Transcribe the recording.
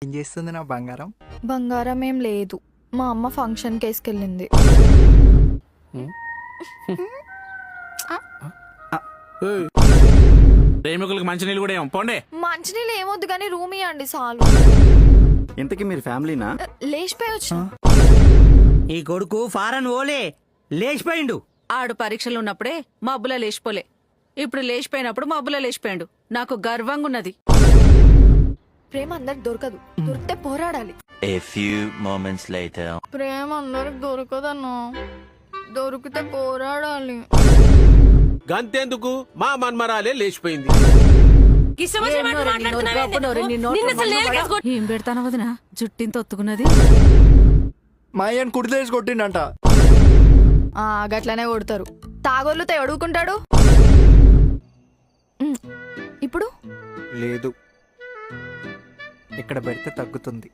ఏం చేస్తుంది నా బంగారం? బంగారం ఏం లేదు, మా అమ్మ ఫంక్షన్ కేసుకెళ్ళింది. ప్రేమికులకు మంచినీళ్ళు కూడా ఏమో పోండే. మంచినీళ్ళు ఏమొద్దు కానీ రూమ్ ఇవ్వండి చాలు. ఇంతకీ మీరు ఫ్యామిలీనా? లేచిపోయి వచ్చిన. ఈ కొడుకు ఫారెన్ ఓలే లేచిపోయిండు. ఆడు పరీక్షలు ఉన్నప్పుడే మబ్బుల లేచిపోలే, ఇప్పుడు లేచిపోయినప్పుడు మబ్బుల లేచిపోయాడు. నాకు గర్వంగా ఉన్నది. ప్రేమ అందరికి దొరకదు, దొరికితే పోరాడాలి. A few moments later. ప్రేమ అందరికి దొరకదన్నా, దొరికితే పోరాడాలి. గంతెందుకు మా మన్మరాలే లేచిపోయింది. ఏం పెడతాను వదిన, జుట్టింత ఒత్తుకున్నది. మా అయ్యని కుడిలేసి కొట్టిండంట. గట్లనే కొడతారు, తాగోళ్ళతో ఎవడుకుంటాడు. ఇప్పుడు లేదు, ఇక్కడ పెడితే తగ్గుతుంది.